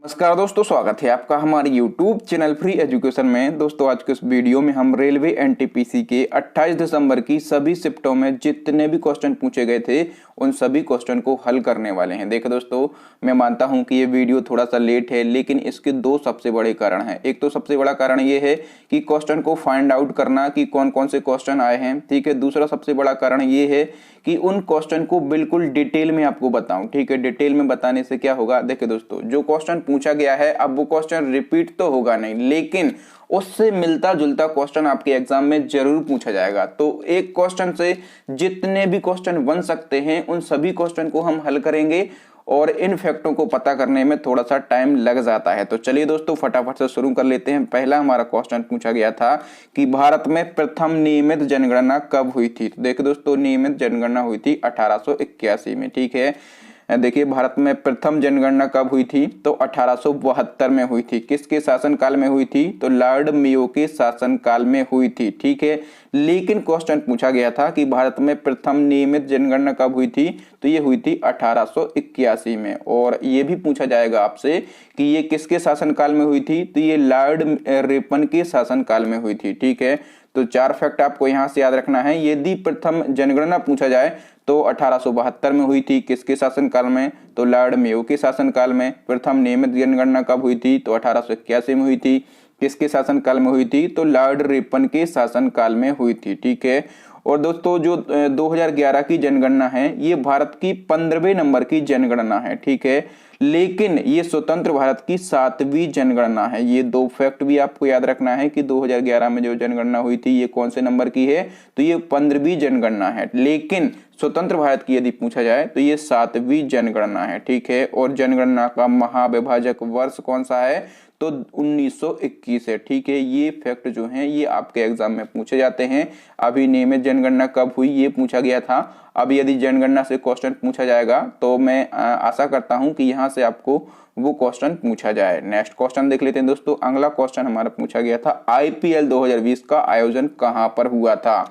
नमस्कार दोस्तों, स्वागत है आपका हमारे YouTube चैनल फ्री एजुकेशन में। दोस्तों आज के इस वीडियो में हम रेलवे एनटीपीसी के 28 दिसंबर की सभी शिफ्टों में जितने भी क्वेश्चन पूछे गए थे उन सभी क्वेश्चन को हल करने वाले हैं। देखो दोस्तों, मैं मानता हूं कि ये वीडियो थोड़ा सा लेट है, लेकिन इसके दो सबसे बड़े कारण हैं। एक तो सबसे बड़ा कारण ये है कि क्वेश्चन को फाइंड आउट करना कि कौन कौन से क्वेश्चन आए हैं, ठीक है। दूसरा सबसे बड़ा कारण ये है कि उन क्वेश्चन को बिल्कुल डिटेल में आपको बताऊं, ठीक है। डिटेल में बताने से क्या होगा, देखिए दोस्तों, जो क्वेश्चन पूछा गया है अब वो क्वेश्चन रिपीट तो होगा नहीं, लेकिन उससे मिलता जुलता क्वेश्चन आपके एग्जाम में जरूर पूछा जाएगा। तो एक क्वेश्चन से जितने भी क्वेश्चन बन सकते हैं उन सभी क्वेश्चन को हम हल करेंगे और इन फैक्टों को पता करने में थोड़ा सा टाइम लग जाता है। तो चलिए दोस्तों फटाफट से शुरू कर लेते हैं। पहला हमारा क्वेश्चन पूछा गया था कि भारत में प्रथम नियमित जनगणना कब हुई थी। तो देखिए दोस्तों, नियमित जनगणना हुई थी 1881 में, ठीक है। देखिए भारत में प्रथम जनगणना कब हुई थी, तो 1872 में हुई थी। किसके शासनकाल में हुई थी, तो लॉर्ड मेयो के शासनकाल में हुई थी, ठीक है। लेकिन क्वेश्चन पूछा गया था कि भारत में प्रथम नियमित जनगणना कब हुई थी, तो ये हुई थी 1881 में। और ये भी पूछा जाएगा आपसे कि ये किसके शासनकाल में हुई थी, तो ये लॉर्ड रिपन के शासनकाल में हुई थी, ठीक है। तो चार फैक्ट आपको यहां से याद रखना है। यदि प्रथम जनगणना पूछा जाए तो 1872 में हुई थी, किसके शासनकाल में, तो लॉर्ड मेयो के शासनकाल में। प्रथम नियमित जनगणना कब हुई थी, तो 1881 में हुई थी, किसके शासनकाल में हुई थी, तो लॉर्ड रिपन के शासनकाल में हुई थी, ठीक है। और दोस्तों जो 2011 की जनगणना है ये भारत की 15वें नंबर की जनगणना है, ठीक है। लेकिन ये स्वतंत्र भारत की 7वीं जनगणना है। ये दो फैक्ट भी आपको याद रखना है कि 2011 में जो जनगणना हुई थी ये कौन से नंबर की है, तो ये 15वीं जनगणना है। लेकिन स्वतंत्र भारत की यदि पूछा जाए तो ये 7वीं जनगणना है, ठीक है। और जनगणना का महाविभाजक वर्ष कौन सा है, तो 1921 है, ठीक है। ये फैक्ट जो हैं ये आपके एग्जाम में पूछे जाते हैं। अभी नियमित जनगणना कब हुई ये पूछा गया था। अब यदि जनगणना से क्वेश्चन पूछा जाएगा तो मैं आशा करता हूं कि यहां से आपको वो क्वेश्चन पूछा जाए। नेक्स्ट क्वेश्चन देख लेते हैं दोस्तों। अगला क्वेश्चन हमारा पूछा गया था आईपीएल 2020 का आयोजन कहां पर हुआ था।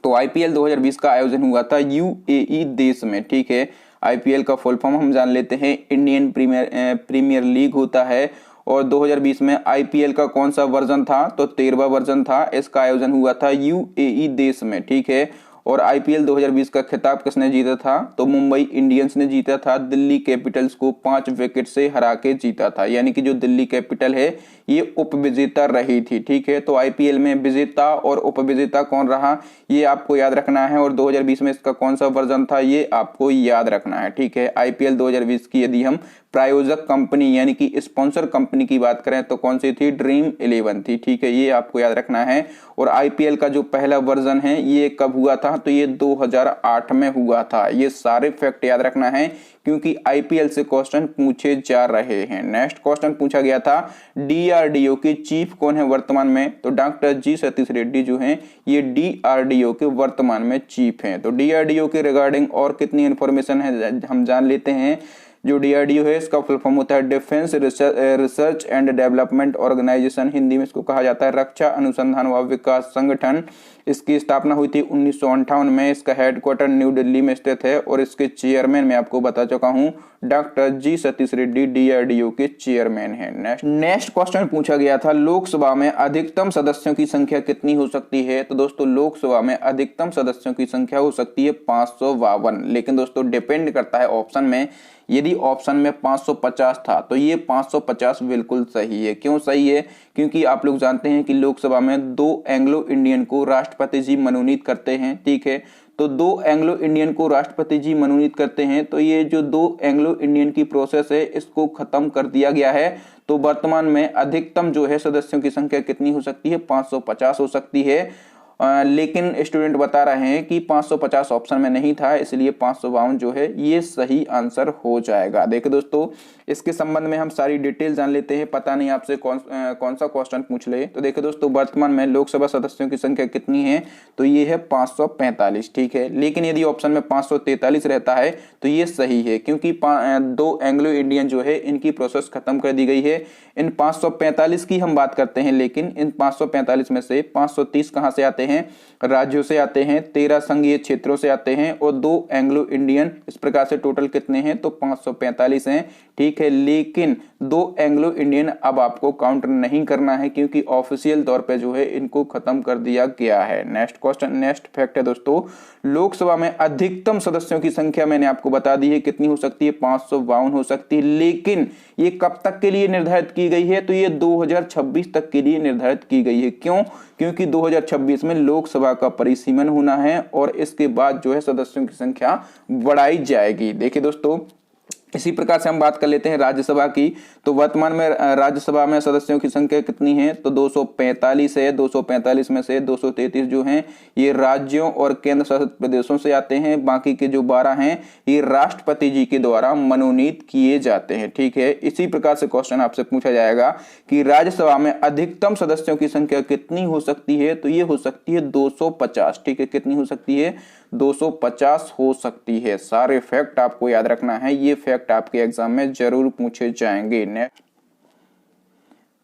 तो आईपीएल 2020 का आयोजन हुआ था यूएई देश में, ठीक है। आईपीएल का फुल फॉर्म हम जान लेते हैं, इंडियन प्रीमियर लीग होता है। और 2020 में आईपीएल का कौन सा वर्जन था, तो 13वां वर्जन था। इसका आयोजन हुआ था यूएई देश में, ठीक है। और आईपीएल 2020 का खिताब किसने जीता था, तो मुंबई इंडियंस ने जीता था। दिल्ली कैपिटल्स को 5 विकेट से हरा के जीता था, यानी कि जो दिल्ली कैपिटल है ये उपविजेता रही थी, ठीक है। तो आईपीएल में विजेता और उपविजेता कौन रहा ये आपको याद रखना है। और 2020 में इसका कौन सा वर्जन था ये आपको याद रखना है, ठीक है। आईपीएल 2020 की यदि हम प्रायोजक कंपनी यानी कि स्पॉन्सर कंपनी की बात करें तो कौन सी थी, ड्रीम 11 थी, ठीक है। ये आपको याद रखना है। और आईपीएल का जो पहला वर्जन है ये कब हुआ था, तो ये 2008 में हुआ था। ये सारे फैक्ट याद रखना है क्योंकि आईपीएल से क्वेश्चन पूछे जा रहे हैं। नेक्स्ट क्वेश्चन पूछा गया था डीआरडीओ के चीफ कौन है वर्तमान में, तो डॉक्टर जी सतीश रेड्डी जो हैं ये डीआरडीओ के वर्तमान में चीफ हैं। तो डीआरडीओ के रिगार्डिंग और कितनी इंफॉर्मेशन है हम जान लेते हैं। जो डीआरडीओ है इसका फुल फॉर्म होता है defence research and development organisation, Hindi में इसको कहा जाता है रक्षा अनुसंधान व विकास संगठन। इसकी स्थापना हुई थी 1958 में। इसका हेडक्वार्टर न्यू दिल्ली में स्थित है और इसके चेयरमैन मैं आपको बता चुका हूं, डॉक्टर जी सतीश रेड्डी डीआरडीओ के चेयरमैन हैं। नेक्स्ट क्वेश्चन पूछा गया था लोकसभा में अधिकतम सदस्यों की संख्या कितनी हो सकती है। तो दोस्तों लोकसभा में अधिकतम सदस्यों की संख्या हो सकती है 552। लेकिन दोस्तों डिपेंड करता है ऑप्शन में। यदि ऑप्शन में 550 था तो ये 550 बिल्कुल सही है। क्यों सही है, क्योंकि आप लोग जानते हैं कि लोकसभा में 2 एंग्लो इंडियन को राष्ट्रपति जी मनोनीत करते हैं, ठीक है। तो 2 एंग्लो इंडियन को राष्ट्रपति जी मनोनीत करते हैं, तो ये जो 2 एंग्लो इंडियन की प्रोसेस है इसको खत्म कर दिया गया है। तो वर्तमान में अधिकतम जो है सदस्यों की संख्या कितनी हो सकती है, 550 हो सकती है। लेकिन स्टूडेंट बता रहे हैं कि 550 ऑप्शन में नहीं था, इसलिए 552 जो है ये सही आंसर हो जाएगा। देखिए दोस्तों इसके संबंध में हम सारी डिटेल जान लेते हैं। पता नहीं आपसे कौन सा क्वेश्चन पूछ ले। तो देखिए दोस्तों वर्तमान में लोकसभा सदस्यों की संख्या कितनी है, तो ये है 545, ठीक है। लेकिन यदि ऑप्शन में 543 रहता है तो ये सही है, क्योंकि 2 एंग्लो इंडियन जो है इनकी प्रोसेस खत्म कर दी गई है। इन 545 की हम बात करते हैं, लेकिन इन 545 में से 530 कहां से आते हैं, राज्यों से आते हैं, 13 संघीय क्षेत्रों से आते हैं और 2 एंग्लो इंडियन। इस प्रकार से टोटल कितने हैं, तो 545 हैं, ठीक है, लेकिन 2 एंग्लो इंडियन अब आपको काउंट नहीं करना है क्योंकि ऑफिशियल तौर पे जो है इनको खत्म कर दिया गया है। नेक्स्ट क्वेश्चन, नेक्स्ट फैक्ट है दोस्तों, लोकसभा में अधिकतम सदस्यों की संख्या मैंने आपको बता दी है कितनी हो सकती है, 552 हो सकती है, लेकिन ये कब तक के लिए निर्धारित की गई है, तो ये 2026 तक के लिए निर्धारित की गई है। क्यों? क्योंकि 2026 में लोकसभा का परिसीमन होना है और इसके बाद जो है सदस्यों की संख्या बढ़ाई जाएगी। देखिए दोस्तों, इसी प्रकार से हम बात कर लेते हैं राज्यसभा की। तो वर्तमान में राज्यसभा में सदस्यों की संख्या कितनी है, तो 245 है। 245 में से 233 जो हैं ये राज्यों और केंद्र शासित प्रदेशों से आते हैं, बाकी के जो 12 हैं ये राष्ट्रपति जी के द्वारा मनोनीत किए जाते हैं। ठीक है, इसी प्रकार से क्वेश्चन आपसे पूछा जाएगा कि राज्यसभा में अधिकतम सदस्यों की संख्या कितनी हो सकती है, तो ये हो सकती है 250। ठीक है, कितनी हो सकती है, 250 हो सकती है। सारे फैक्ट आपको याद रखना है, ये फैक्ट आपके एग्जाम में जरूर पूछे जाएंगे।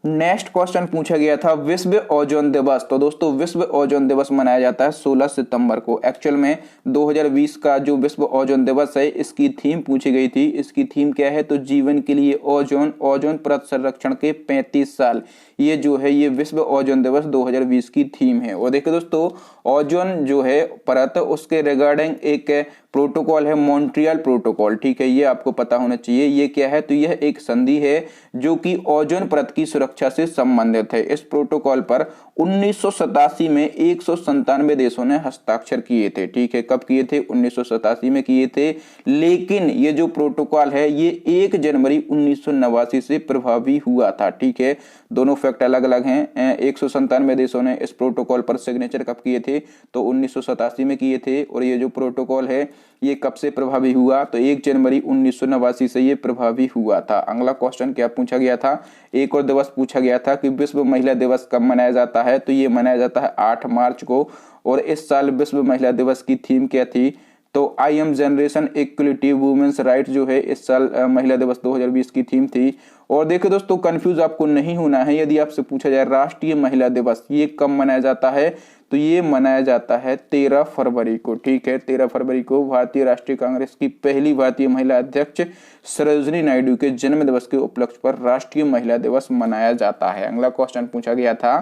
नेक्स्ट क्वेश्चन पूछा गया था विश्व ओजोन दिवस। तो दोस्तों विश्व ओजोन दिवस मनाया जाता है 16 सितंबर को। एक्चुअल में 2020 का जो विश्व ओजोन दिवस है इसकी थीम पूछी गई थी। इसकी थीम क्या है, तो जीवन के लिए ओजोन, ओजोन परत संरक्षण के 35 साल। ये जो है ये विश्व ओजोन दिवस 2020 की थीम है। और देखिए दोस्तों, ओजोन जो है परत उसके रिगार्डिंग एक प्रोटोकॉल है, मॉन्ट्रियल प्रोटोकॉल। ठीक है, ये आपको पता होना चाहिए। ये क्या है, तो यह एक संधि है जो कि ओजोन परत की सुरक्षा से संबंधित है। इस प्रोटोकॉल पर 1987 में 197 देशों ने हस्ताक्षर किए थे। ठीक है, कब किए थे, 1987 में किए थे। लेकिन ये जो प्रोटोकॉल है ये 1 जनवरी 1989 से प्रभावी हुआ था। ठीक है, दोनों फैक्ट अलग अलग हैं। 197 देशों ने इस प्रोटोकॉल पर सिग्नेचर कब किए थे, तो 1987 में किए थे। और ये जो प्रोटोकॉल है ये कब से प्रभावी हुआ, तो 1 जनवरी 1989 से ये प्रभावी हुआ था। अगला क्वेश्चन क्या पूछा गया था, एक और दिवस पूछा गया था कि विश्व महिला दिवस कब मनाया जाता है, तो ये मनाया जाता है 8 मार्च को। और इस साल विश्व महिला दिवस की थीम क्या थी, तो I am generation equality women's right जो है इस साल महिला दिवस 2020 की थीम थी। और देखिए दोस्तों, कंफ्यूज आपको नहीं होना है। यदि आपसे पूछा जाए राष्ट्रीय महिला दिवस ये कब मनाया जाता है, तो ये मनाया जाता है 13 फरवरी को। ठीक है, 13 फरवरी को भारतीय राष्ट्रीय कांग्रेस की पहली भारतीय महिला अध्यक्ष सरोजिनी नायडू के जन्म दिवस के उपलक्ष्य पर राष्ट्रीय महिला दिवस मनाया जाता है। अगला क्वेश्चन पूछा गया था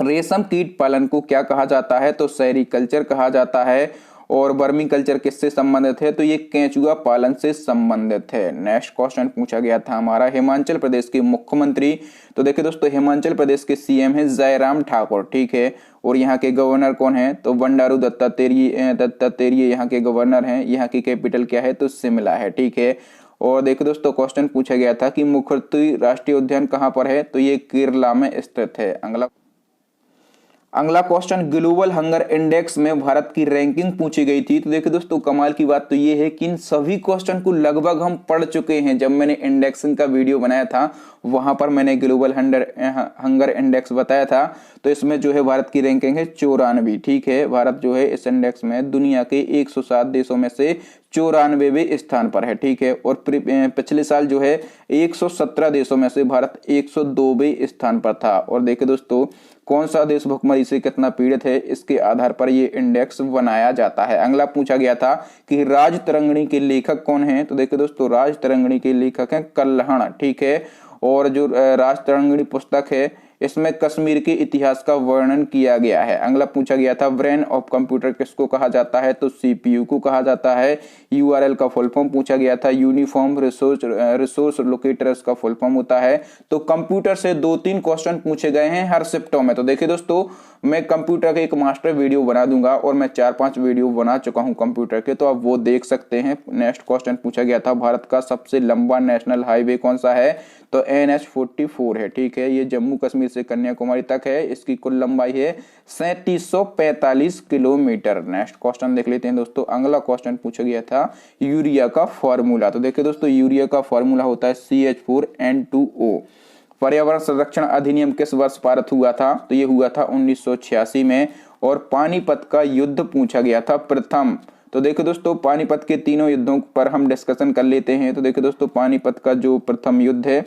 रेशम कीट पालन को क्या कहा जाता है, तो सेरीकल्चर कहा जाता है। और वर्मी कल्चर किससे संबंधित है, तो ये केंचुआ पालन से संबंधित है। नेक्स्ट क्वेश्चन पूछा गया था हमारा हिमाचल प्रदेश के मुख्यमंत्री। तो देखिए दोस्तों, हिमाचल प्रदेश के सीएम है जयराम ठाकुर। ठीक है, और यहाँ के गवर्नर कौन है, तो बंडारू दत्तात्रेय यहाँ के गवर्नर हैं। यहाँ की कैपिटल क्या है, तो शिमला है। ठीक है, और देखो दोस्तों, क्वेश्चन पूछा गया था कि मुखर्ती राष्ट्रीय उद्यान कहाँ पर है, तो ये केरला में स्थित है। अगला क्वेश्चन ग्लोबल हंगर इंडेक्स में भारत की रैंकिंग पूछी गई थी। तो देखिए दोस्तों, कमाल की बात तो ये है कि इन सभी क्वेश्चन को लगभग हम पढ़ चुके हैं। जब मैंने इंडेक्सिंग का वीडियो बनाया था वहां पर मैंने ग्लोबल हंगर इंडेक्स बताया था। तो इसमें जो है भारत की रैंकिंग है 94। ठीक है, भारत जो है इस इंडेक्स में दुनिया के 107 देशों में से 94वें स्थान पर है। ठीक है, और पिछले साल जो है 117 देशों में से भारत 102वें स्थान पर था। और देखिए दोस्तों, कौन सा देश भुखमरी से कितना पीड़ित है इसके आधार पर ये इंडेक्स बनाया जाता है। अगला पूछा गया था कि राज तरंगिणी के लेखक कौन है, तो देखिए दोस्तों, राज तरंगिणी के लेखक हैं कल्हण। ठीक है, और जो राज तरंगिणी पुस्तक है इसमें कश्मीर के इतिहास का वर्णन किया गया है। अगला पूछा गया था ब्रेन ऑफ कंप्यूटर किसको कहा जाता है, तो सीपीयू को कहा जाता है। यूआरएल का फुल फॉर्म पूछा गया था, यूनिफॉर्म रिसोर्स लोकेटर का फुल फॉर्म होता है। तो कंप्यूटर से 2-3 क्वेश्चन पूछे गए हैं हर शिफ्टों में। तो देखिए दोस्तों, मैं कंप्यूटर के एक मास्टर वीडियो बना दूंगा और मैं 4-5 वीडियो बना चुका हूं कंप्यूटर के, तो आप वो देख सकते हैं। नेक्स्ट क्वेश्चन पूछा गया था भारत का सबसे लंबा नेशनल हाईवे कौन सा है, तो NH-44 है। ठीक है, ये जम्मू कश्मीर से कन्याकुमारी तक है। इसकी कुल लंबाई है 3745 किलोमीटर। नेक्स्ट क्वेश्चन देख लेते हैं दोस्तों। अगला क्वेश्चन पूछा गया था यूरिया का फॉर्मूला। तो देखिए दोस्तों, यूरिया का फॉर्मूला होता है CH4N2O। पर्यावरण संरक्षण अधिनियम किस वर्ष पारित हुआ था, तो ये हुआ था 1986 में। और पानीपत का युद्ध पूछा गया था प्रथम। तो देखिए दोस्तों, पानीपत के तीनों युद्धों पर हम डिस्कशन कर लेते हैं। तो देखिए दोस्तों, पानीपत का जो प्रथम युद्ध है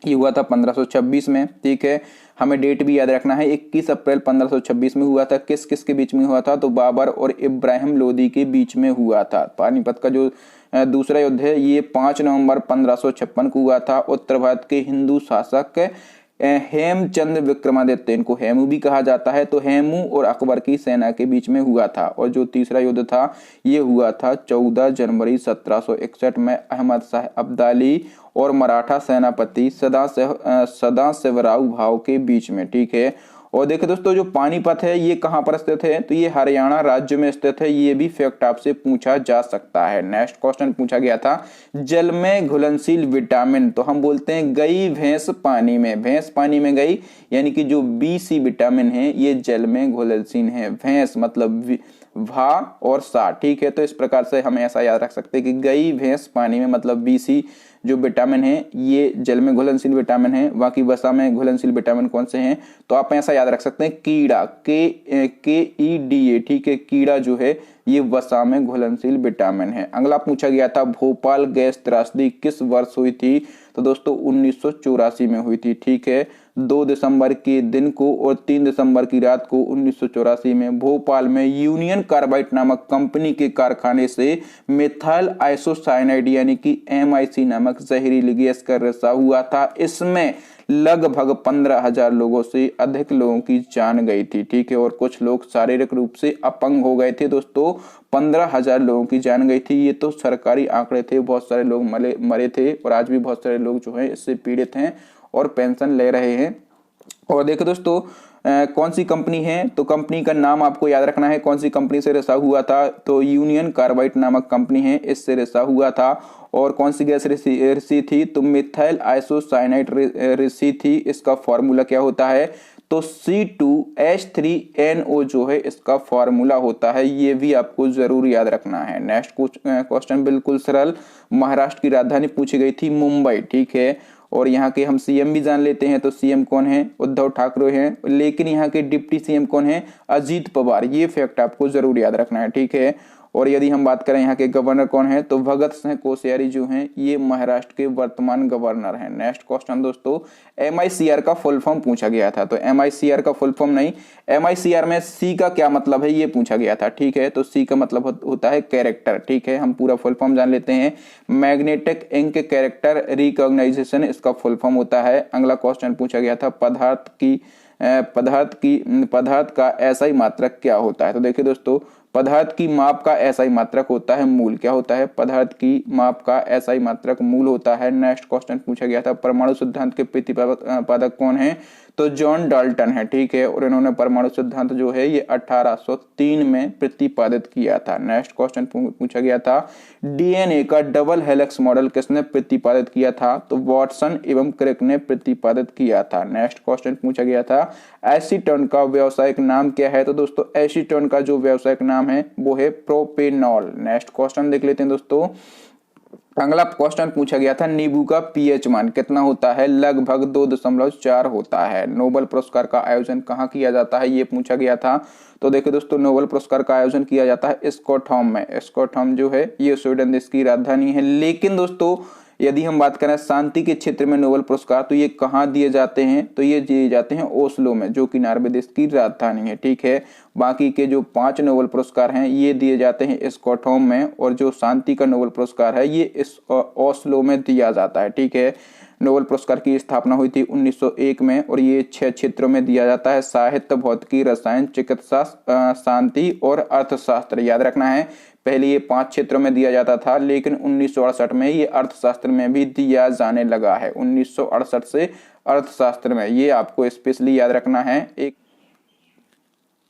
ये हुआ था 1526 में। ठीक है, हमें डेट भी याद रखना है, 21 अप्रैल 1526 में हुआ था। किस किस के बीच में हुआ था? तो बाबर और इब्राहिम लोदी के बीच में हुआ था। पानीपत का जो दूसरा युद्ध है ये 5 नवंबर 1556 को हुआ था। उत्तर भारत के हिंदू शासक हेमचंद्र विक्रमादित्य, इनको हेमू भी कहा जाता है, तो हेमू और अकबर की सेना के बीच में हुआ था। और जो तीसरा युद्ध था ये हुआ था 14 जनवरी 1761 में अहमद शाह अब्दाली और मराठा सेनापति सदाशिवराव भाऊ के बीच में। ठीक है, और देखिए दोस्तों जो पानीपत है ये कहाँ पर स्थित है? तो ये हरियाणा राज्य में स्थित है। ये भी फैक्ट आपसे पूछा जा सकता है। नेक्स्ट क्वेश्चन पूछा गया था, जल में घुलनशील विटामिन, तो हम बोलते हैं गई भैंस पानी में। भैंस पानी में गई, यानी कि जो बी-सी विटामिन है ये जल में घुलनशील है। भैंस मतलब भा और सा। ठीक है, तो इस प्रकार से हम ऐसा याद रख सकते हैं कि गई भैंस पानी में, मतलब बी-सी जो विटामिन है ये जल में घुलनशील विटामिन है। बाकी वसा में घुलनशील विटामिन कौन से हैं? तो आप ऐसा याद रख सकते हैं कीड़ा, KEDA। ठीक है, कीड़ा जो है ये वसा में घुलनशील विटामिन है। अगला पूछा गया था, भोपाल गैस त्रासदी किस वर्ष हुई थी? तो दोस्तों 1984 में हुई थी। ठीक है, 2 दिसंबर के दिन को और 3 दिसंबर की रात को 1984 में भोपाल में यूनियन कार्बाइड नामक कंपनी के कारखाने से मिथाइल आइसोसाइनाइड यानी कि MIC नामक जहरीली गैस का रिसाव हुआ था। इसमें लगभग 15,000 लोगों से अधिक लोगों की जान गई थी। ठीक है, और कुछ लोग शारीरिक रूप से अपंग हो गए थे। दोस्तों 15,000 लोगों की जान गई थी। ये तो सरकारी आंकड़े थे, बहुत सारे लोग मरे थे और आज भी बहुत सारे लोग जो है इससे पीड़ित हैं और पेंशन ले रहे हैं। और देखो दोस्तों कौन सी कंपनी है? तो कंपनी का नाम आपको याद रखना है। कौन सी कंपनी से रिसाव हुआ था? तो यूनियन कार्बाइड नामक कंपनी है, इससे रिसाव हुआ था। और कौन सी गैस रिसी थी? तो मिथाइल आइसोसाइनाइड रिसी थी। इसका फॉर्मूला क्या होता है? तो C2H3NO जो है इसका फॉर्मूला होता है। ये भी आपको जरूर याद रखना है। नेक्स्ट क्वेश्चन बिल्कुल सरल, महाराष्ट्र की राजधानी पूछी गई थी मुंबई। ठीक है, और यहाँ के हम CM भी जान लेते हैं। तो CM कौन है? उद्धव ठाकरे हैं। लेकिन यहाँ के डिप्टी CM कौन है? अजीत पवार। ये फैक्ट आपको जरूर याद रखना है। ठीक है, और यदि हम बात करें यहाँ के गवर्नर कौन है? तो भगत सिंह कोश्यारी जो हैं ये महाराष्ट्र के वर्तमान गवर्नर हैं। नेक्स्ट क्वेश्चन दोस्तों, MICR का फुल फॉर्म पूछा गया था। तो MICR का फुल फॉर्म नहीं, MICR में C का क्या मतलब है ये पूछा गया था। ठीक है, तो C का मतलब होता है कैरेक्टर। ठीक है, हम पूरा फुल फॉर्म जान लेते हैं। मैग्नेटिक इंक कैरेक्टर रिकॉग्नाइजेशन इसका फुल फॉर्म होता है। अगला क्वेश्चन पूछा गया था, पदार्थ का SI मात्रक क्या होता है? तो देखिए दोस्तों, पदार्थ की माप का SI मात्रक होता है मूल। क्या होता है? पदार्थ की माप का SI मात्रक मूल होता है। नेक्स्ट क्वेश्चन पूछा गया था, परमाणु सिद्धांत के प्रतिपादक कौन है? तो जॉन डाल्टन है। ठीक है, और इन्होंने परमाणु सिद्धांत जो है ये 1803 में प्रतिपादित किया था। नेक्स्ट क्वेश्चन पूछा गया था, DNA का डबल हेलिक्स मॉडल किसने प्रतिपादित किया था? तो वॉटसन एवं क्रिक ने प्रतिपादित किया था। नेक्स्ट क्वेश्चन पूछा गया था, एसीटोन का व्यावसायिक नाम क्या है? तो दोस्तों एसीटोन का जो व्यावसायिक नाम है वो है प्रोपेनॉल। नेक्स्ट क्वेश्चन देख लेते हैं दोस्तों। अगला क्वेश्चन पूछा गया था, नींबू का pH मान कितना होता है? लगभग 2.4 होता है। नोबेल पुरस्कार का आयोजन कहाँ किया जाता है ये पूछा गया था। तो देखिए दोस्तों, नोबेल पुरस्कार का आयोजन किया जाता है स्टॉकहोम में। स्टॉकहोम जो है ये स्वीडन देश की राजधानी है। लेकिन दोस्तों यदि हम बात करें शांति के क्षेत्र में नोबेल पुरस्कार, तो ये कहाँ दिए जाते हैं? तो ये दिए जाते हैं ओस्लो में, जो कि नॉर्वे देश की राजधानी है। ठीक है, बाकी के जो 5 नोबेल पुरस्कार हैं ये दिए जाते हैं स्टॉकहोम में, और जो शांति का नोबेल पुरस्कार है ये इस ओस्लो में दिया जाता है। ठीक है, नोबेल पुरस्कार की स्थापना हुई थी 1901 में, और ये 6 क्षेत्रों में दिया जाता है, साहित्य, भौतिकी, रसायन, चिकित्सा, शांति और अर्थशास्त्र। याद रखना है, पहले ये 5 क्षेत्रों में दिया जाता था, लेकिन 1968 में ये अर्थशास्त्र में भी दिया जाने लगा है। 1968 से अर्थशास्त्र में, ये आपको स्पेशली याद रखना है।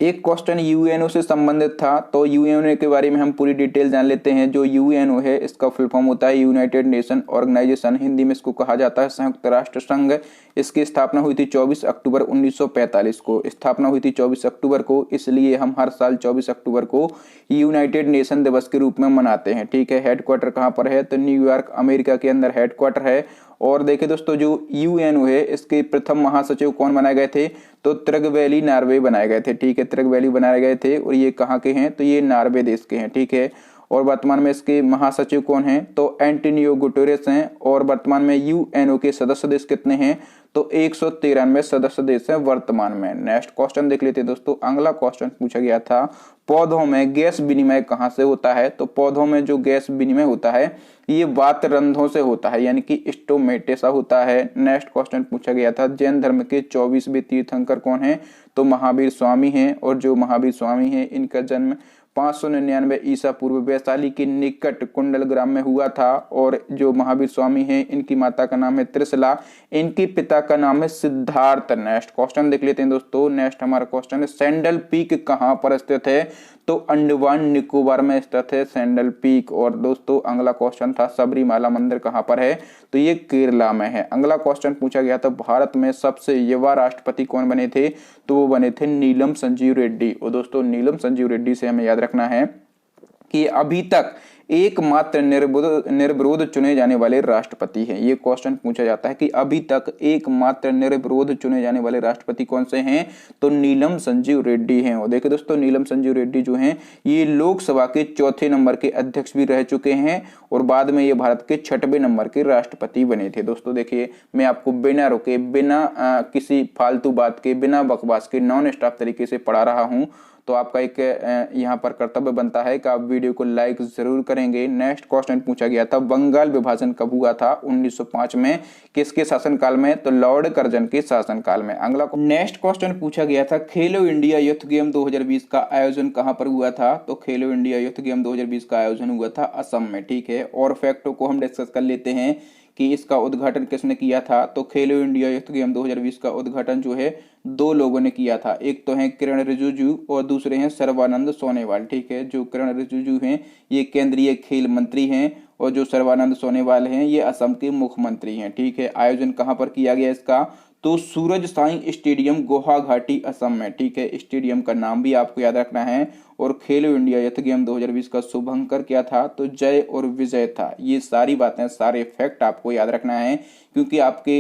एक क्वेश्चन यूएनओ से संबंधित था, तो यूएनओ के बारे में हम पूरी डिटेल जान लेते हैं। जो यूएनओ है इसका फुल फॉर्म होता है यूनाइटेड नेशन ऑर्गेनाइजेशन, हिंदी में इसको कहा जाता है संयुक्त राष्ट्र संघ। इसकी स्थापना हुई थी 24 अक्टूबर 1945 को। स्थापना हुई थी 24 अक्टूबर को, इसलिए हम हर साल 24 अक्टूबर को यूनाइटेड नेशन दिवस के रूप में मनाते हैं। ठीक है, हेडक्वार्टर कहाँ पर है? तो न्यूयॉर्क अमेरिका के अंदर हेडक्वार्टर है। और देखिए दोस्तों, जो यूएनओ है इसके प्रथम महासचिव कौन बनाए गए थे? तो त्रिगवेली नार्वे बनाए गए थे। ठीक है, त्रिगवेली बनाए गए थे, और ये कहाँ के हैं? तो ये नार्वे देश के हैं। ठीक है, और वर्तमान में इसके महासचिव कौन हैं, तो एंटोनियो गुटेरेस हैं। और वर्तमान में यूएनओ के सदस्य देश कितने हैं, तो 193 सदस्य देश हैं वर्तमान में। नेक्स्ट क्वेश्चन देख लेते हैं दोस्तों। अगला क्वेश्चन पूछा गया था, पौधों में गैस विनिमय कहां से होता है, तो पौधों में जो गैस विनिमय होता है ये वातरंध्रों से होता है, यानी कि स्टोमेटेसा होता है। नेक्स्ट क्वेश्चन पूछा गया था, जैन धर्म के 24वें तीर्थंकर कौन है, तो महावीर स्वामी हैं। और जो महावीर स्वामी हैं इनका जन्म 599 ईसा पूर्व वैशाली के निकट कुंडल ग्राम में हुआ था। और जो महावीर स्वामी हैं इनकी माता का नाम है त्रिशला, इनके पिता का नाम है सिद्धार्थ। नेक्स्ट क्वेश्चन देख लेते हैं दोस्तों। नेक्स्ट हमारा क्वेश्चन है, सैंडल पीक कहां पर स्थित है, तो अंडमान निकोबार में स्थित है सैंडल पीक। और दोस्तों अगला क्वेश्चन था, सबरीमाला मंदिर कहां पर है, तो ये केरला में है। अगला क्वेश्चन पूछा गया था, भारत में सबसे युवा राष्ट्रपति कौन बने थे, तो वो बने थे नीलम संजीव रेड्डी। और दोस्तों नीलम संजीव रेड्डी से हमें याद रखना है कि अभी तक एकमात्र निर्विरोध चुने जाने वाले राष्ट्रपति हैं। ये क्वेश्चन पूछा जाता है कि अभी तक एकमात्र निर्विरोध चुने जाने वाले राष्ट्रपति कौन से हैं, तो नीलम संजीव रेड्डी हैं। और देखिए दोस्तों नीलम संजीव रेड्डी जो हैं ये लोकसभा के 4थे नंबर के अध्यक्ष भी रह चुके हैं और बाद में ये भारत के 6वें नंबर के राष्ट्रपति बने थे। दोस्तों देखिए मैं आपको बिना रुके, बिना किसी फालतू बात के, बिना बकवास के नॉन स्टॉप तरीके से पढ़ा रहा हूं, तो आपका एक यहाँ पर कर्तव्य बनता है कि आप वीडियो को लाइक जरूर करेंगे। नेक्स्ट क्वेश्चन पूछा गया था, बंगाल विभाजन कब हुआ था, 1905 में। किसके शासनकाल में, तो लॉर्ड कर्जन के शासनकाल में। अगला नेक्स्ट क्वेश्चन पूछा गया था, खेलो इंडिया यूथ गेम 2020 का आयोजन कहां पर हुआ था, तो खेलो इंडिया यूथ गेम 2020 का आयोजन हुआ था असम में। ठीक है, और फैक्टों को हम डिस्कस कर लेते हैं कि इसका उद्घाटन किसने किया था, तो खेलो इंडिया यूथ गेम 2020 का उद्घाटन जो है 2 लोगों ने किया था। एक तो है किरण रिजिजू और दूसरे हैं सर्बानंद सोनोवाल। ठीक है, जो किरण रिजिजू हैं ये केंद्रीय खेल मंत्री हैं और जो सर्बानंद सोनोवाल हैं ये असम के मुख्यमंत्री हैं। ठीक है, आयोजन कहां पर किया गया इसका, तो सूरज साई स्टेडियम गुवाहाटी असम में। ठीक है, स्टेडियम का नाम भी आपको याद रखना है। और खेलो इंडिया यूथ गेम 2020 का शुभंकर क्या था, तो जय और विजय था। ये सारी बातें, सारे फैक्ट आपको याद रखना है क्योंकि आपके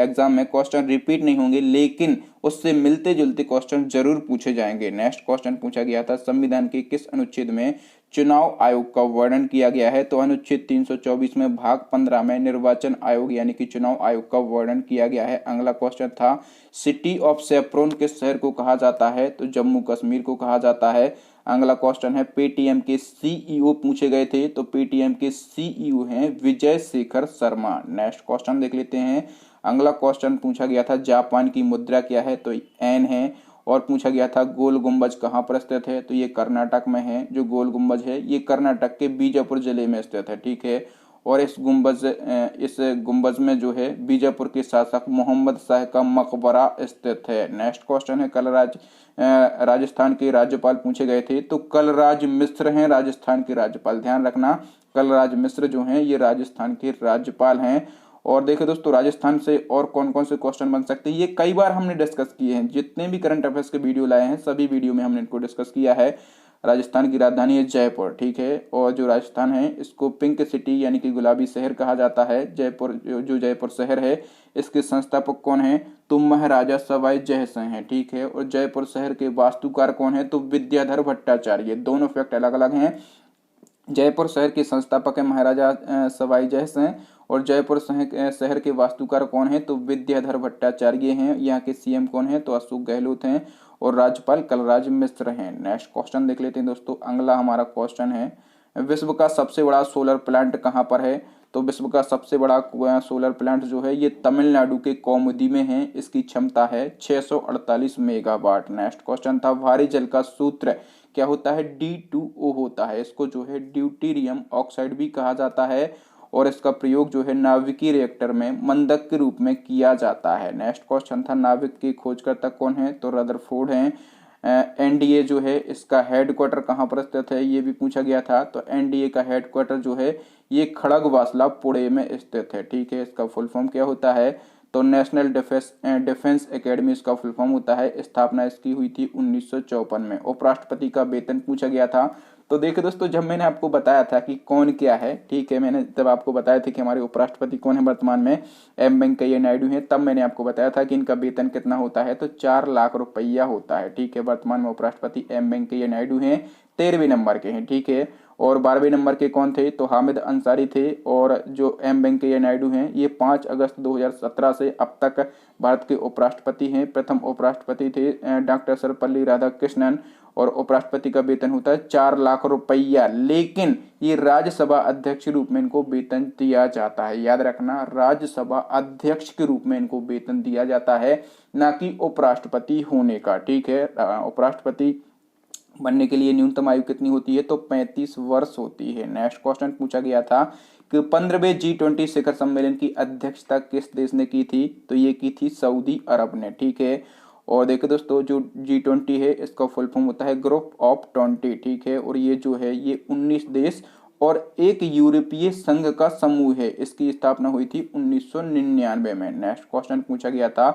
एग्जाम में क्वेश्चन रिपीट नहीं होंगे लेकिन उससे मिलते जुलते क्वेश्चन जरूर पूछे जाएंगे। नेक्स्ट क्वेश्चन पूछा गया था, संविधान के किस अनुच्छेद में चुनाव आयोग का वर्णन किया गया है, तो अनुच्छेद 324 में भाग 15 में निर्वाचन आयोग यानी कि चुनाव आयोग का वर्णन किया गया है। अगला क्वेश्चन था, सिटी ऑफ सेफ्रोन किस शहर को कहा जाता है, तो जम्मू कश्मीर को कहा जाता है। अगला क्वेश्चन है, पेटीएम के सीईओ पूछे गए थे, तो पेटीएम के सीईओ हैं विजय शेखर शर्मा। नेक्स्ट क्वेश्चन देख लेते हैं। अगला क्वेश्चन पूछा गया था, जापान की मुद्रा क्या है, तो एन है। और पूछा गया था, गोल गुंबज कहाँ पर स्थित है, तो ये कर्नाटक में है। जो गोल गुंबज है ये कर्नाटक के बीजापुर जिले में स्थित है। ठीक है, और इस गुंबज में जो है बीजापुर के शासक मोहम्मद शाह का मकबरा स्थित है। नेक्स्ट क्वेश्चन है, राजस्थान के राज्यपाल पूछे गए थे, तो कलराज मिश्र हैं राजस्थान के राज्यपाल। ध्यान रखना, कलराज मिश्र जो हैं ये राजस्थान के राज्यपाल हैं। और देखिए दोस्तों राजस्थान से और कौन कौन से क्वेश्चन बन सकते हैं ये कई बार हमने डिस्कस किए हैं। जितने भी करंट अफेयर्स के वीडियो लाए हैं सभी वीडियो में हमने इनको डिस्कस किया है। राजस्थान की राजधानी है जयपुर। ठीक है, और जो राजस्थान है इसको पिंक सिटी यानी कि गुलाबी शहर कहा जाता है। जयपुर जो जयपुर शहर है इसके संस्थापक कौन है, तो महाराजा सवाई जय सिंह है। ठीक है, और जयपुर शहर के वास्तुकार कौन है, तो विद्याधर भट्टाचार्य। दोनों फैक्ट अलग अलग हैं। जयपुर शहर के संस्थापक है महाराजा सवाई जय सिंह और जयपुर शहर के वास्तुकार कौन है, तो विद्याधर भट्टाचार्य हैं। यहाँ के सीएम कौन है, तो अशोक गहलोत हैं और राज्यपाल कलराज मिश्र हैं। नेक्स्ट क्वेश्चन देख लेते हैं दोस्तों। अगला हमारा क्वेश्चन है, विश्व का सबसे बड़ा सोलर प्लांट कहाँ पर है, तो विश्व का सबसे बड़ा सोलर प्लांट जो है ये तमिलनाडु के कौमुदी में है। इसकी क्षमता है 648 मेगावाट। नेक्स्ट क्वेश्चन था, भारी जल का सूत्र क्या होता है, D2O होता है। इसको जो है ड्यूटीरियम ऑक्साइड भी कहा जाता है और इसका प्रयोग जो है नाभिकीय रिएक्टर में मंदक के रूप में किया जाता है। नेक्स्ट क्वेश्चन था, नाभिक के खोजकर्ता कौन है, तो रदरफोर्ड हैं। एनडीए जो है इसका हेडक्वार्टर कहाँ पर स्थित है ये भी पूछा गया था, तो एनडीए का हेडक्वार्टर जो है ये खड़गवासला पुणे में स्थित है। ठीक है, इसका फुल फॉर्म क्या होता है, तो नेशनल डिफेंस एकेडमी इसका फुल फॉर्म होता है। स्थापना इसकी हुई थी 1954 में। उपराष्ट्रपति का वेतन पूछा गया था, तो देखिए दोस्तों जब मैंने आपको बताया था कि कौन क्या है, ठीक है, मैंने जब आपको बताया था कि हमारे उपराष्ट्रपति कौन है वर्तमान में, एम वेंकैया नायडू हैं, तब मैंने आपको बताया था कि इनका वेतन कितना होता है, तो 4 लाख रुपया होता है। ठीक है, वर्तमान में उपराष्ट्रपति एम वेंकैया नायडू हैं, 13वें नंबर के हैं। ठीक है, और 12वें नंबर के कौन थे, तो हामिद अंसारी थे। और जो एम वेंकैया नायडू हैं, ये 5 अगस्त 2017 से अब तक भारत के उपराष्ट्रपति हैं। प्रथम उपराष्ट्रपति थे डॉक्टर सर्वपल्ली राधाकृष्णन, और उपराष्ट्रपति का वेतन होता है 4 लाख रुपया। लेकिन ये राज्यसभा अध्यक्ष के रूप में इनको वेतन दिया जाता है, याद रखना, राज्यसभा अध्यक्ष के रूप में इनको वेतन दिया जाता है, ना कि उपराष्ट्रपति होने का, ठीक है। उपराष्ट्रपति बनने के लिए न्यूनतम आयु कितनी होती है, तो 35 वर्ष होती है। नेक्स्ट क्वेश्चन पूछा गया था कि 15वें G20 शिखर सम्मेलन की अध्यक्षता किस देश ने की थी, तो ये की थी सऊदी अरब ने, ठीक है। और देखिए दोस्तों, जो G20 है इसका फुल फॉर्म होता है ग्रुप ऑफ 20, ठीक है। और ये जो है ये 19 देश और एक यूरोपीय संघ का समूह है। इसकी स्थापना हुई थी 1999 में। नेक्स्ट क्वेश्चन पूछा गया था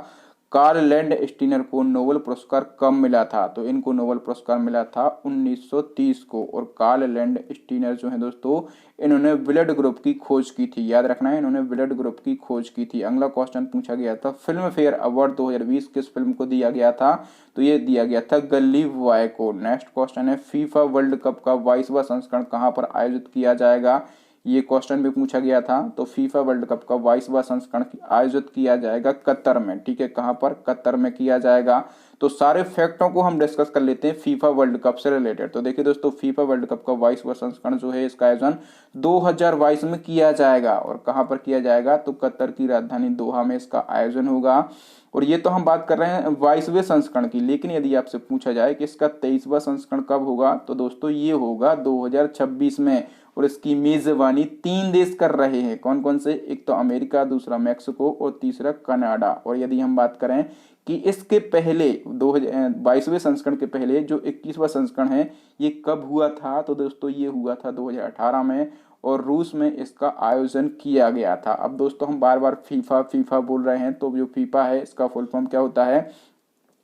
कार्ल लैंडस्टीनर को नोबेल पुरस्कार कब मिला था, तो इनको नोबेल पुरस्कार मिला था 1930 को। और कार्ल लैंडस्टीनर जो है दोस्तों, इन्होंने ब्लड ग्रुप की खोज की थी, याद रखना है, इन्होंने ब्लड ग्रुप की खोज की थी। अगला क्वेश्चन पूछा गया था फिल्म फेयर अवार्ड 2020 किस फिल्म को दिया गया था, तो ये दिया गया था गली बॉय को। नेक्स्ट क्वेश्चन है फीफा वर्ल्ड कप का 22वां संस्करण कहां पर आयोजित किया जाएगा, ये क्वेश्चन भी पूछा गया था। तो फीफा वर्ल्ड कप का 22वां संस्करण आयोजित किया जाएगा कतर में, ठीक है। कहां पर, कतर में किया जाएगा। तो सारे फैक्टों को हम डिस्कस कर लेते हैं फीफा वर्ल्ड कप से रिलेटेड। तो देखिए दोस्तों, फीफा वर्ल्ड कप का 22वां संस्करण जो है इसका आयोजन 2022 में किया जाएगा। और कहां पर किया जाएगा, तो कतर की राजधानी दोहा में इसका आयोजन होगा। और ये तो हम बात कर रहे हैं 22वें संस्करण की, लेकिन यदि आपसे पूछा जाए कि इसका 23वां संस्करण कब होगा, तो दोस्तों ये होगा 2026 में। और इसकी मेजबानी 3 देश कर रहे हैं, कौन कौन से, एक तो अमेरिका, दूसरा मैक्सिको और तीसरा कनाडा। और यदि हम बात करें कि इसके पहले 2022वें संस्करण के पहले जो 21वां संस्करण है ये कब हुआ था, तो दोस्तों ये हुआ था 2018 में, और रूस में इसका आयोजन किया गया था। अब दोस्तों हम बार बार फीफा फीफा बोल रहे हैं, तो जो फीफा है इसका फुल फॉर्म क्या होता है,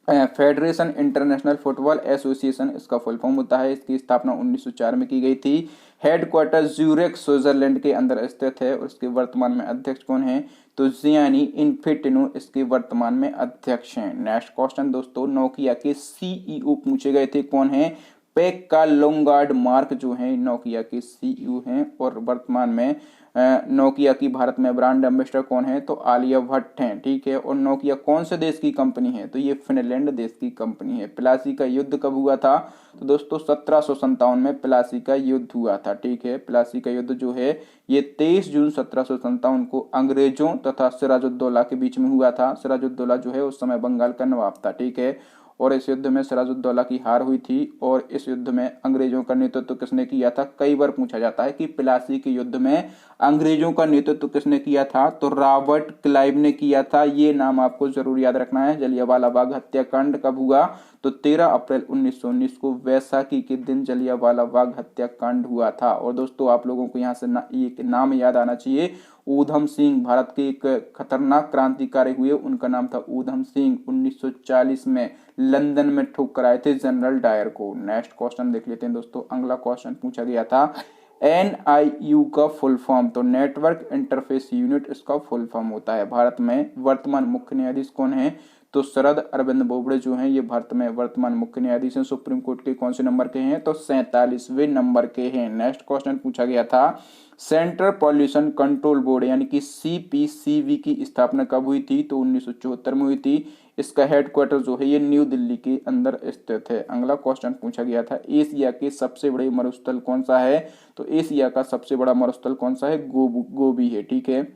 फेडरेशन इंटरनेशनल फुटबॉल एसोसिएशन इसका फुल फॉर्म होता है। इसकी स्थापना 1904 में की गई थी। हेडक्वार्टर ज्यूरिख स्विट्जरलैंड के अंदर स्थित है। और इसके वर्तमान में अध्यक्ष कौन है, तो जियानी इन्फेंटिनो इसके वर्तमान में अध्यक्ष हैं। नेक्स्ट क्वेश्चन दोस्तों, नोकिया के सीईओ पूछे गए थे, कौन है, पेक्का लोंगार्ड मार्क जो है नोकिया के सीईओ हैं। और वर्तमान में नोकिया की भारत में ब्रांड एम्बेसडर कौन है, तो आलिया भट्ट हैं, ठीक है। और नोकिया कौन से देश की कंपनी है, तो ये फिनलैंड देश की कंपनी है। प्लासी का युद्ध कब हुआ था, तो दोस्तों 1757 में प्लासी का युद्ध हुआ था, ठीक है। प्लासी का युद्ध जो है ये 23 जून 1757 को अंग्रेजों तथा सिराजुद्दौला के बीच में हुआ था। सिराजुद्दौला जो है उस समय बंगाल का नवाब था, ठीक है। और इस युद्ध में सिराजुद्दौला की हार हुई थी। और इस युद्ध में अंग्रेजों का नेतृत्व किसने किया था, कई बार पूछा जाता है कि प्लासी के युद्ध में अंग्रेजों का नेतृत्व किसने किया था, तो रॉबर्ट क्लाइव ने किया था। ये नाम आपको जरूर याद रखना है। जलियांवाला बाग हत्याकांड कब हुआ, तो 13 अप्रैल 1919 को वैसाखी के दिन जलियांवाला बाग हत्याकांड हुआ था। और दोस्तों आप लोगों को यहाँ से एक नाम याद आना चाहिए, ऊधम सिंह, भारत के एक खतरनाक क्रांतिकारी हुए, उनका नाम था ऊधम सिंह। 1940 में लंदन में ठोक कर आए थे जनरल डायर को। नेक्स्ट क्वेश्चन देख लेते हैं दोस्तों। अगला क्वेश्चन पूछा गया था NIU का फुल फॉर्म, तो नेटवर्क इंटरफेस यूनिट इसका फुल फॉर्म होता है। भारत में वर्तमान मुख्य न्यायाधीश कौन है, तो शरद अरविंद बोबड़े जो हैं ये भारत में वर्तमान मुख्य न्यायाधीश हैं। सुप्रीम कोर्ट के कौन से नंबर के हैं, तो 47वें नंबर के हैं। नेक्स्ट क्वेश्चन पूछा गया था सेंट्रल पॉल्यूशन कंट्रोल बोर्ड यानी कि CPCB की स्थापना कब हुई थी, तो 1974 में हुई थी। इसका हेडक्वार्टर जो है ये न्यू दिल्ली के अंदर स्थित है। अगला क्वेश्चन पूछा गया था एशिया के सबसे बड़े मरुस्थल कौन सा है, तो एशिया का सबसे बड़ा मरुस्थल कौन सा है, गोबी है, ठीक है।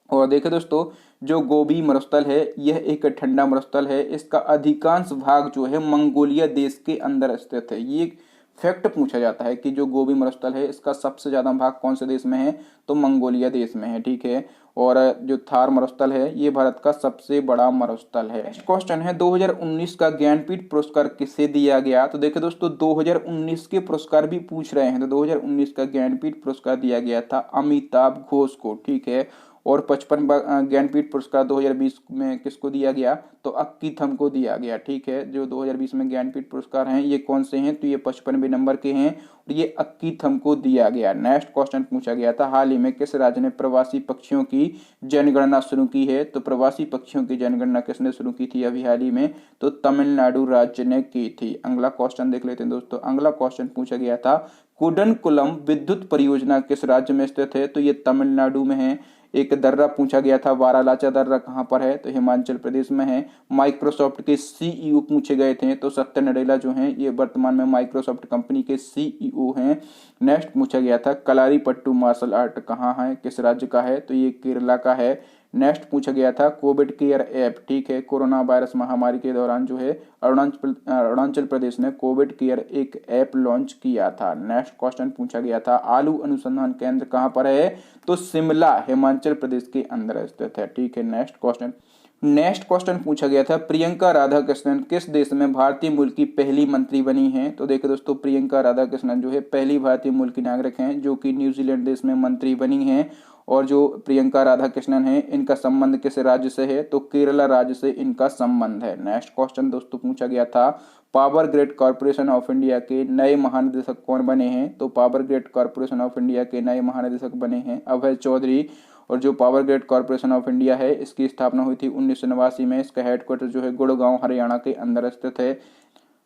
और देखिए दोस्तों, जो गोबी मरुस्थल है यह एक ठंडा मरुस्थल है। इसका अधिकांश भाग जो है मंगोलिया देश के अंदर स्थित है। ये फैक्ट पूछा जाता है कि जो गोबी मरुस्थल है इसका सबसे ज्यादा भाग कौन से देश में है, तो मंगोलिया देश में है, ठीक है। और जो थार मरुस्थल है ये भारत का सबसे बड़ा मरुस्थल है। नेक्स्ट क्वेश्चन है 2019 का ज्ञानपीठ पुरस्कार किसे दिया गया, तो देखिए दोस्तों 2019 के पुरस्कार भी पूछ रहे हैं। तो 2019 का ज्ञानपीठ पुरस्कार दिया गया था अमिताभ घोष को, ठीक है। और 55 ज्ञानपीठ पुरस्कार 2020 में किसको दिया गया, तो अक्की थम को दिया गया, ठीक है। जो 2020 में ज्ञानपीठ पुरस्कार हैं ये कौन से हैं, तो ये 55वें नंबर के हैं और ये अक्की थम को दिया गया। नेक्स्ट क्वेश्चन पूछा गया था हाल ही में किस राज्य ने प्रवासी पक्षियों की जनगणना शुरू की है, तो प्रवासी पक्षियों की जनगणना किसने शुरू की थी अभी हाल ही में, तो तमिलनाडु राज्य ने की थी। अगला क्वेश्चन देख लेते हैं दोस्तों। अगला क्वेश्चन पूछा गया था कुडनकुलम विद्युत परियोजना किस राज्य में स्थित है? तो ये तमिलनाडु में है। एक दर्रा पूछा गया था, वारालाचा दर्रा कहाँ पर है? तो हिमाचल प्रदेश में है। माइक्रोसॉफ्ट के सीईओ पूछे गए थे, तो सत्य नडेला जो हैं ये वर्तमान में माइक्रोसॉफ्ट कंपनी के सीईओ हैं। नेक्स्ट पूछा गया था कलारीपट्टू मार्शल आर्ट कहाँ है, किस राज्य का है? तो ये केरला का है। नेक्स्ट पूछा गया था कोविड केयर ऐप, ठीक है, कोरोना वायरस महामारी के दौरान जो है अरुणाचल प्रदेश ने कोविड केयर एक ऐप लॉन्च किया था। नेक्स्ट क्वेश्चन पूछा गया था आलू अनुसंधान केंद्र कहाँ पर है? तो शिमला हिमाचल प्रदेश के अंदर स्थित है, ठीक है। नेक्स्ट क्वेश्चन पूछा गया था प्रियंका राधाकृष्णन किस देश में भारतीय मूल की पहली मंत्री बनी हैं? तो देखो दोस्तों, प्रियंका राधाकृष्णन जो है पहली भारतीय मूल की नागरिक हैं जो कि न्यूजीलैंड देश में मंत्री बनी हैं। और जो प्रियंका राधाकृष्णन है इनका संबंध किस राज्य से है? तो केरला राज्य से इनका संबंध है। नेक्स्ट क्वेश्चन दोस्तों पूछा गया था power grid corporation of India के नए महानिदेशक कौन बने हैं? तो power grid corporation of India के नए महानिदेशक बने हैं अभय चौधरी। और जो power grid corporation of India है इसकी स्थापना हुई थी 1989 में। इसका हेडक्वार्टर जो है गुड़गांव हरियाणा के अंदर स्थित है।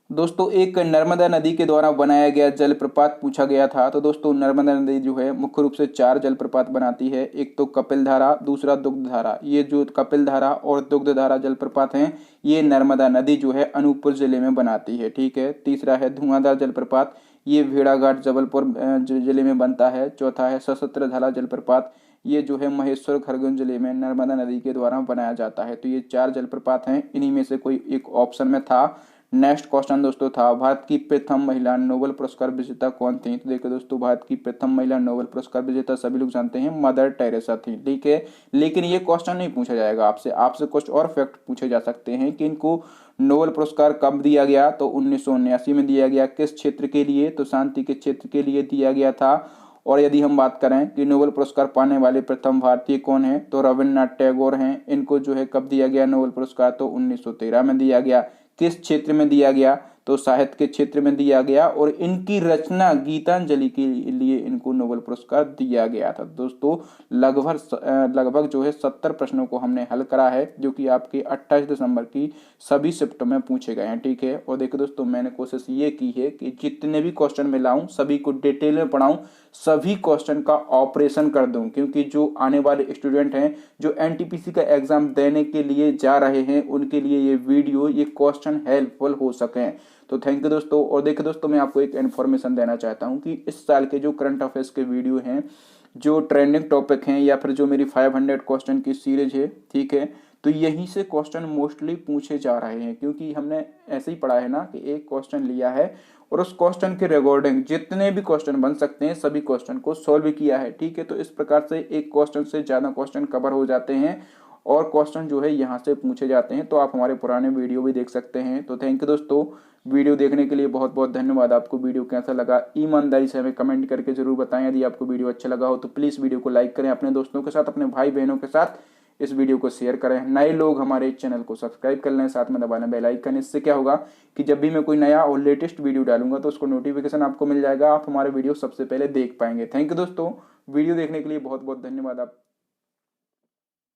दोस्तों एक नर्मदा नदी के द्वारा बनाया गया जलप्रपात पूछा गया था। तो दोस्तों नर्मदा नदी जो है मुख्य रूप से 4 जलप्रपात बनाती है। एक तो कपिल धारा, दूसरा दुग्ध धारा। ये जो कपिल धारा और दुग्ध धारा जलप्रपात हैं ये नर्मदा नदी जो है अनूपपुर जिले में बनाती है, ठीक है। तीसरा है धुआंधार जलप्रपात, ये भेड़ाघाट जबलपुर जिले में बनता है। चौथा है सशस्त्रधारा जलप्रपात, ये जो है महेश्वर खरगोन जिले में नर्मदा नदी के द्वारा बनाया जाता है। तो ये 4 जलप्रपात हैं, इन्हीं में से कोई एक ऑप्शन में था। नेक्स्ट क्वेश्चन दोस्तों था भारत की प्रथम महिला नोबेल पुरस्कार विजेता कौन थी? तो देखो दोस्तों भारत की प्रथम महिला नोबेल पुरस्कार विजेता सभी लोग जानते हैं मदर टेरेसा थी, ठीक है। लेकिन ये क्वेश्चन नहीं पूछा जाएगा आपसे कुछ और फैक्ट पूछे जा सकते हैं कि इनको नोबेल पुरस्कार कब दिया गया? तो 1979 में दिया गया। किस क्षेत्र के लिए? तो शांति के क्षेत्र के लिए दिया गया था। और यदि हम बात करें कि नोबेल पुरस्कार पाने वाले प्रथम भारतीय कौन है? तो रविन्द्रनाथ टैगोर हैं। इनको जो है कब दिया गया नोबेल पुरस्कार? तो 1913 में दिया गया। किस क्षेत्र में दिया गया? तो साहित्य के क्षेत्र में दिया गया। और इनकी रचना गीतांजलि के लिए इनको नोबेल पुरस्कार दिया गया था। दोस्तों लगभग जो है 70 प्रश्नों को हमने हल करा है जो कि आपके 28 दिसंबर की सभी शिफ्टों में पूछे गए हैं, ठीक है। और देखो दोस्तों मैंने कोशिश ये की है कि जितने भी क्वेश्चन मैं लाऊं सभी को डिटेल में पढ़ाऊं, सभी क्वेश्चन का ऑपरेशन कर दूं, क्योंकि जो आने वाले स्टूडेंट हैं जो एनटीपीसी का एग्जाम देने के लिए जा रहे हैं उनके लिए ये वीडियो ये क्वेश्चन हेल्पफुल हो सकें। तो थैंक यू दोस्तों। और देखिए दोस्तों मैं आपको एक इन्फॉर्मेशन देना चाहता हूं कि इस साल के जो करंट अफेयर्स के वीडियो हैं, जो ट्रेंडिंग टॉपिक हैं या फिर जो मेरी 500 क्वेश्चन की सीरीज है, ठीक है, तो यहीं से क्वेश्चन मोस्टली पूछे जा रहे हैं। क्योंकि हमने ऐसे ही पढ़ा है ना कि एक क्वेश्चन लिया है और उस क्वेश्चन के रिगार्डिंग जितने भी क्वेश्चन बन सकते हैं सभी क्वेश्चन को सॉल्व किया है, ठीक है। तो इस प्रकार से एक क्वेश्चन से ज़्यादा क्वेश्चन कवर हो जाते हैं और क्वेश्चन जो है यहाँ से पूछे जाते हैं। तो आप हमारे पुराने वीडियो भी देख सकते हैं। तो थैंक यू दोस्तों, वीडियो देखने के लिए बहुत बहुत धन्यवाद। आपको वीडियो कैसा लगा ईमानदारी से हमें कमेंट करके जरूर बताएं। यदि आपको वीडियो अच्छा लगा हो तो प्लीज़ वीडियो को लाइक करें, अपने दोस्तों के साथ अपने भाई बहनों के साथ इस वीडियो को शेयर करें। नए लोग हमारे चैनल को सब्सक्राइब कर लें, साथ में दबाना बेल आइकन। इससे क्या होगा कि जब भी मैं कोई नया और लेटेस्ट वीडियो डालूंगा तो उसको नोटिफिकेशन आपको मिल जाएगा, आप हमारे वीडियो सबसे पहले देख पाएंगे। थैंक यू दोस्तों, वीडियो देखने के लिए बहुत बहुत धन्यवाद। आप